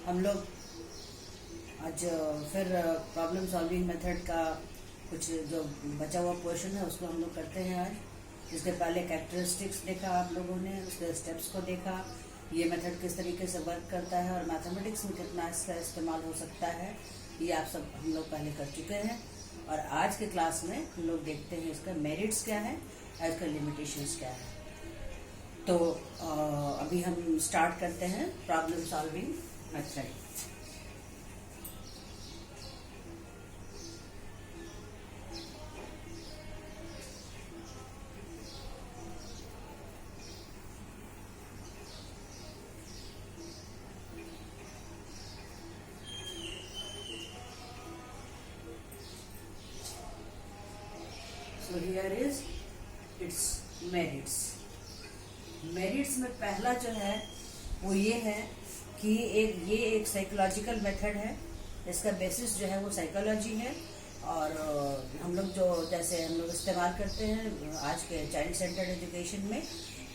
हम लोग आज फिर प्रॉब्लम सॉल्विंग मेथड का कुछ जो बचा हुआ पोर्शन है उसको हम लोग करते हैं आज। इसके पहले कैरेक्टरिस्टिक्स देखा आप लोगों ने, उसके स्टेप्स को देखा, ये मेथड किस तरीके से वर्क करता है और मैथमेटिक्स में कितना इसका इस्तेमाल हो सकता है, ये आप सब हम लोग पहले कर चुके हैं। और आज के क्लास में हम लोग देखते हैं इसका मेरिट्स क्या है और इसका लिमिटेशंस क्या है। तो अभी हम स्टार्ट करते हैं problem solving method. So here is its merits. Merits में पहला जो है वो ये है कि ये एक साइकोलॉजिकल मेथड है। इसका बेसिस जो है वो साइकोलॉजी है और हम लोग जो जैसे हम लोग इस्तेमाल करते हैं आज के चाइल्ड सेंटर्ड एजुकेशन में,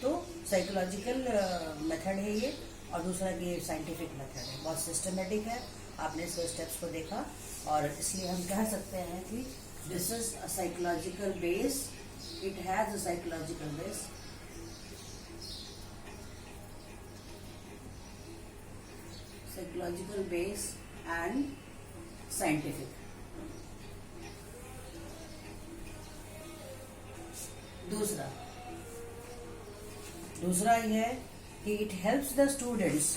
तो साइकोलॉजिकल मेथड है ये। और दूसरा ये साइंटिफिक मेथड है, बहुत सिस्टमेटिक है। आपने इसके स्टेप्स को देखा और इसलिए हम कह सकते हैं कि this is a psychological base. It has a psychological base. Psychological base and scientific. दूसरा ये है कि it helps the students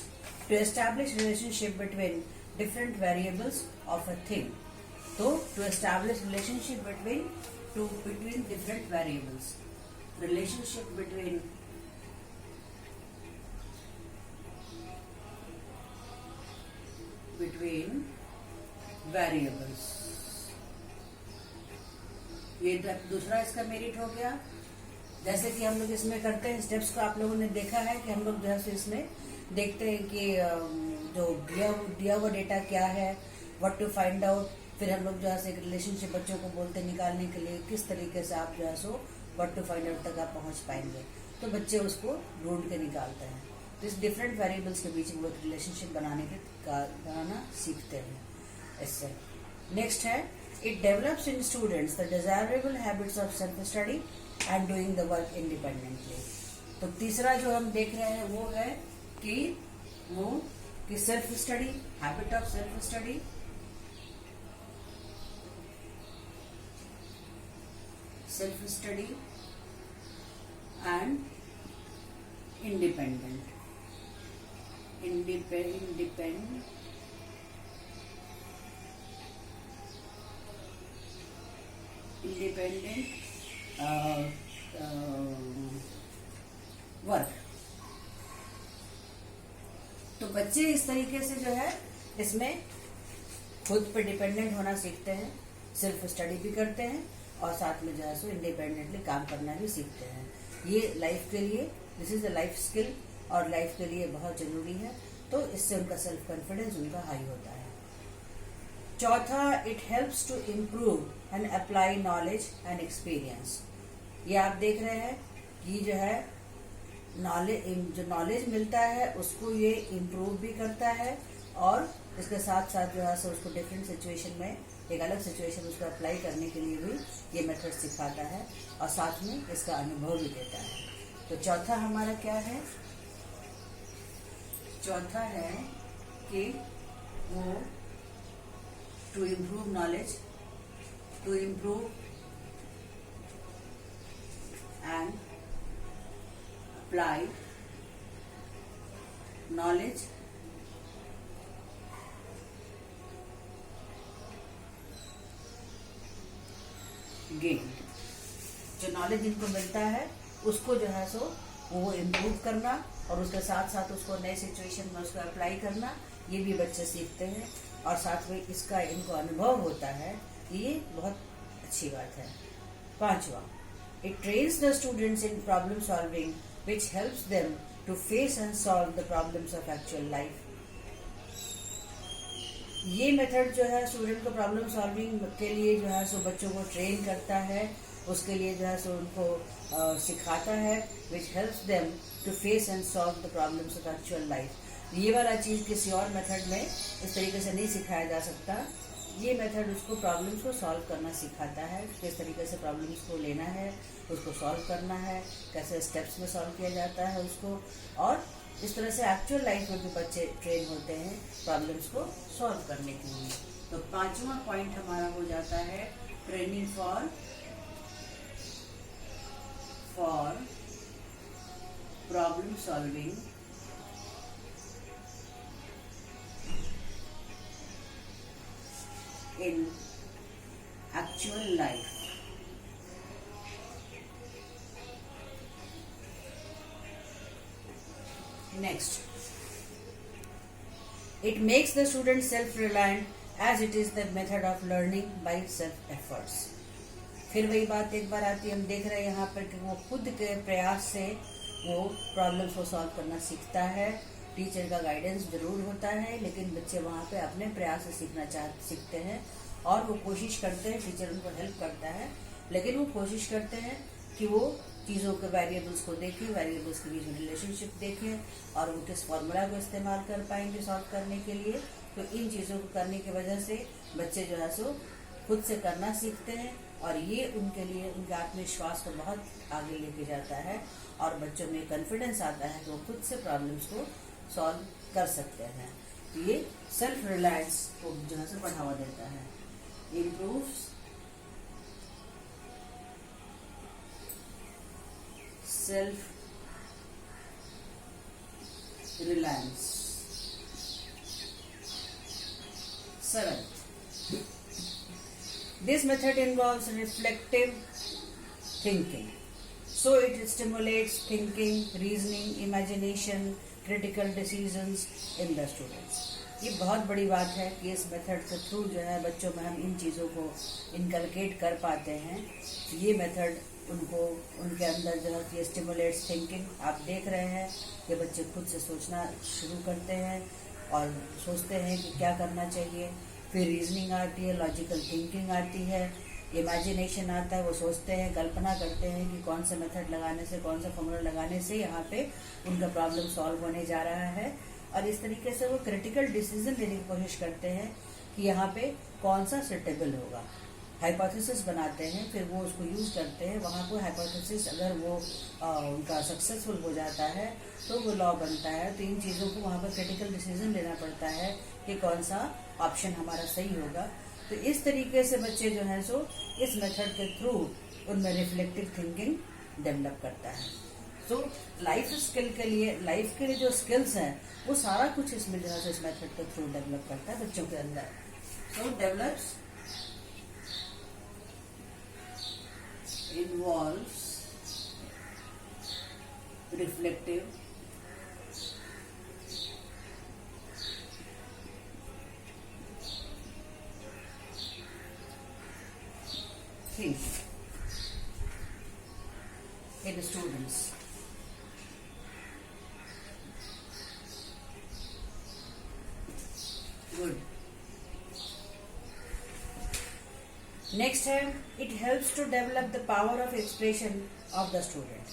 to establish relationship between different variables of a thing. So, to establish relationship between different variables, relationship between variables, ये दूसरा इसका merit हो गया। जैसे कि हम लोग इसमें करते हैं स्टेप्स को आप लोगों ने देखा है कि हम लोग जैसे इसमें देखते हैं कि जो दिया हुआ डेटा क्या है, व्हाट टू फाइंड आउट। फिर हम लोग जो है एक रिलेशनशिप बच्चों को बोलते निकालने के लिए किस तरीके से आप जो है so what to find out तक आप पहुंच पाएंगे, तो बच्चे उसको ढूंढ के निकालते हैं। तो इस डिफरेंट वेरिएबल्स के बीच वो एक रिलेशनशिप बनाना सीखते हैं इससे। नेक्स्ट है it develops in students the desirable habits of self study and doing the work independently. तो तीसरा जो हम देख रहे हैं वो है कि self study, habit of self study, self study and independent work. तो बच्चे इस तरीके से जो है इसमें खुद पे डिपेंडेंट होना सीखते हैं, सेल्फ स्टडी भी करते हैं और साथ में जो है सो इंडिपेंडेंटली काम करना भी सीखते हैं। ये लाइफ के लिए, this is a life skill और लाइफ के लिए बहुत जरूरी है। तो इससे उनका सेल्फ कॉन्फिडेंस उनका हाई होता है। चौथा, it helps to improve and apply knowledge and experience. ये आप देख रहे हैं कि जो है नॉलेज मिलता है उसको ये इम्प्रूव भी करता है और इसके साथ साथ जो है सो उसको डिफरेंट सिचुएशन में, एक अलग सिचुएशन उसको अप्लाई करने के लिए भी ये मेथड सिखाता है और साथ में इसका अनुभव भी देता है। तो चौथा हमारा क्या है? चौथा है कि वो to improve knowledge, to improve and apply knowledge gain. जो नॉलेज इनको मिलता है उसको जो है सो वो इम्प्रूव करना और उसके साथ साथ उसको नए सिचुएशन में उसको अप्लाई करना, ये भी बच्चे सीखते हैं और साथ में इसका इनको अनुभव होता है। ये बहुत अच्छी बात है। पांचवा, it trains the students in problem solving which helps them to face and solve the problems of actual life. ये मेथड जो है स्टूडेंट को प्रॉब्लम सॉल्विंग के लिए जो है सो बच्चों को ट्रेन करता है, उसके लिए जो है सो उनको सिखाता है, which helps them to face and solve the problems of actual life. ये वाला चीज किसी और मेथड में इस तरीके से नहीं सिखाया जा सकता। ये मेथड उसको प्रॉब्लम्स को सॉल्व करना सिखाता है, किस तरीके से प्रॉब्लम्स को लेना है, उसको सॉल्व करना है, कैसे स्टेप्स में सॉल्व किया जाता है उसको, और इस तरह से एक्चुअल लाइफ में भी बच्चे ट्रेन होते हैं प्रॉब्लम्स को सॉल्व करने के लिए। तो 5वां पॉइंट हमारा हो जाता है training for problem solving in actual life. Next, it makes the student self-reliant as it is the method of learning by self-efforts. फिर वही बात एक बार आती है, हम देख रहे हैं यहाँ पर कि वो खुद के प्रयास से वो प्रॉब्लम्स को सॉल्व करना सीखता है। टीचर का गाइडेंस जरूर होता है, लेकिन बच्चे वहाँ पे अपने प्रयास से सीखते हैं और वो कोशिश करते हैं, टीचर उनको हेल्प करता है, लेकिन वो कोशिश करते हैं कि वो चीज़ों के वेरिएबल्स को देखें, वेरिएबल्स के बीच में रिलेशनशिप देखें और वो किस फॉर्मूला को इस्तेमाल कर पाएंगे सॉल्व करने के लिए। तो इन चीज़ों को करने की वजह से बच्चे जो है सो खुद से करना सीखते हैं और ये उनके लिए उनके आत्मविश्वास को बहुत आगे लेके जाता है और बच्चों में कॉन्फिडेंस आता है कि वो खुद से प्रॉब्लम्स को सॉल्व कर सकते हैं। ये सेल्फ रिलायंस को जो है बढ़ावा देता है, improves self reliance. 7th, this method involves reflective thinking, so it stimulates thinking, reasoning, imagination, critical decisions in the students. ये बहुत बड़ी बात है कि इस मेथड के थ्रू जो है बच्चों में हम इन चीज़ों को इनकलकेट कर पाते हैं। ये मेथड उनको उनके अंदर जो है कि स्टिमुलेट्स थिंकिंग। आप देख रहे हैं कि बच्चे खुद से सोचना शुरू करते हैं और सोचते हैं कि क्या करना चाहिए, फिर रीजनिंग आती है, लॉजिकल थिंकिंग आती है, इमेजिनेशन आता है, वो सोचते हैं, कल्पना करते हैं कि कौन सा मेथड लगाने से, कौन सा फॉर्मूला लगाने से यहाँ पे उनका प्रॉब्लम सॉल्व होने जा रहा है। और इस तरीके से वो क्रिटिकल डिसीजन लेने की कोशिश करते हैं कि यहाँ पे कौन सा सुटेबल होगा। हाइपोथेसिस बनाते हैं, फिर वो उसको यूज करते हैं। वहाँ को हाइपोथेसिस अगर वो उनका सक्सेसफुल हो जाता है तो वो लॉ बनता है। तो इन चीज़ों को वहाँ पर क्रिटिकल डिसीजन लेना पड़ता है कि कौन सा ऑप्शन हमारा सही होगा। तो इस तरीके से बच्चे जो हैं सो इस मेथड के थ्रू उनमें रिफ्लेक्टिव थिंकिंग डेवलप करता है। सो लाइफ के लिए जो स्किल्स हैं वो सारा कुछ इसमें जो है सो इस मेथड के थ्रू डेवलप करता है बच्चों के अंदर। सो develops involves reflective thinking in students. Good. Next है, it helps to develop the power of expression of the student.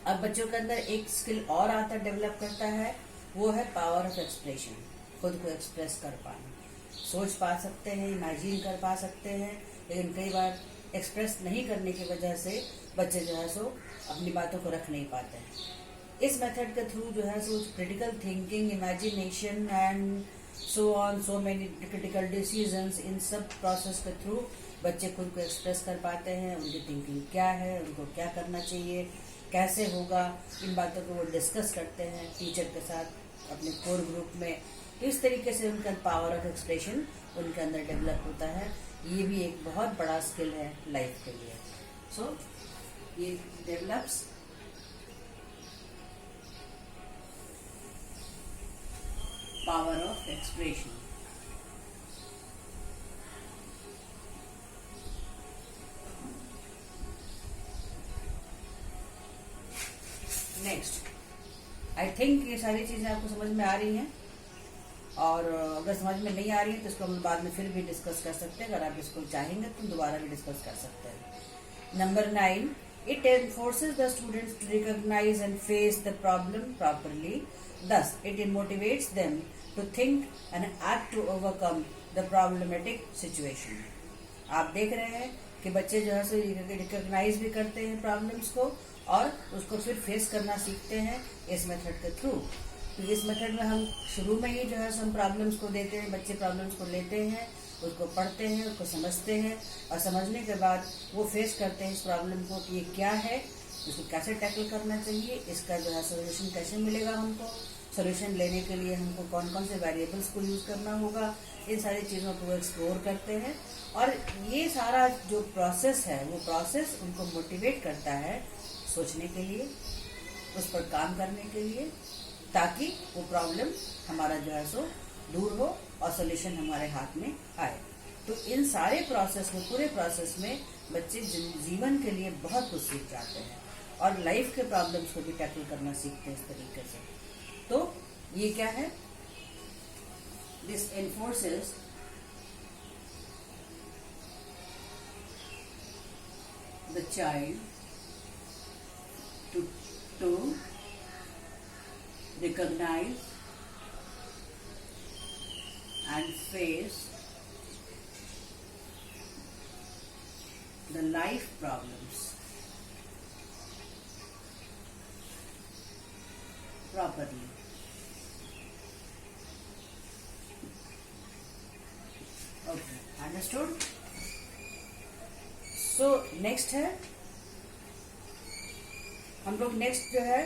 अब बच्चों के अंदर एक स्किल और आता डेवलप करता है, वो है पावर ऑफ एक्सप्रेशन। खुद को एक्सप्रेस कर पाना, सोच पा सकते हैं, इमेजिन कर पा सकते हैं, लेकिन कई बार एक्सप्रेस नहीं करने की वजह से बच्चे जो है सो अपनी बातों को रख नहीं पाते हैं। इस मेथड के थ्रू जो है सो critical thinking, imagination and so on, so many critical decisions, इन सब प्रोसेस के थ्रू बच्चे खुद को एक्सप्रेस कर पाते हैं। उनकी थिंकिंग क्या है, उनको क्या करना चाहिए, कैसे होगा, इन बातों को वो डिस्कस करते हैं टीचर के साथ अपने कोर ग्रुप में। तो इस तरीके से उनका पावर ऑफ एक्सप्रेशन उनके अंदर डेवलप होता है। ये भी एक बहुत बड़ा स्किल है लाइफ के लिए। सो ये develops power of expression. Next, I think ये सारी चीजें आपको समझ में आ रही हैं, और अगर समझ में नहीं आ रही है तो इसको हम बाद में फिर भी डिस्कस कर सकते हैं। अगर आप इसको चाहेंगे तो दोबारा भी डिस्कस कर सकते हैं। Number 9, it enforces the students to recognize and face the problem properly Thus, it motivates them to think and act to overcome the problematic situation. आप देख रहे हैं कि बच्चे जो है सो रिकॉग्नाइज भी करते हैं प्रॉब्लम्स को और उसको फिर फेस करना सीखते हैं इस मेथड के थ्रू। तो इस मेथड में हम शुरू में ही जो है हम प्रॉब्लम्स को देते हैं, बच्चे प्रॉब्लम्स को लेते हैं, उसको पढ़ते हैं, उसको समझते हैं और समझने के बाद वो फेस करते हैं इस प्रॉब्लम को कि ये क्या है, इसको कैसे टैकल करना चाहिए, इसका जो है सोल्यूशन कैसे मिलेगा हमको, सोल्यूशन लेने के लिए हमको कौन कौन से वेरिएबल्स को यूज़ करना होगा, इन सारी चीज़ों को वो एक्सप्लोर करते हैं। और ये सारा जो प्रोसेस है वो प्रोसेस उनको मोटिवेट करता है सोचने के लिए, उस पर काम करने के लिए, ताकि वो प्रॉब्लम हमारा जो है सो दूर हो और सोल्यूशन हमारे हाथ में आए। तो इन सारे प्रोसेस में, पूरे प्रोसेस में बच्चे जीवन के लिए बहुत कुछ सीख जाते हैं और लाइफ के प्रॉब्लम्स को भी टैकल करना सीखते हैं इस तरीके से। तो ये क्या है, this enforces the child to recognize and face the life problems properly. Okay, understood? So next है, हम लोग नेक्स्ट जो है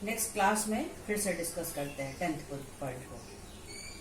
नेक्स्ट क्लास में फिर से डिस्कस करते हैं 10th पॉइंट को।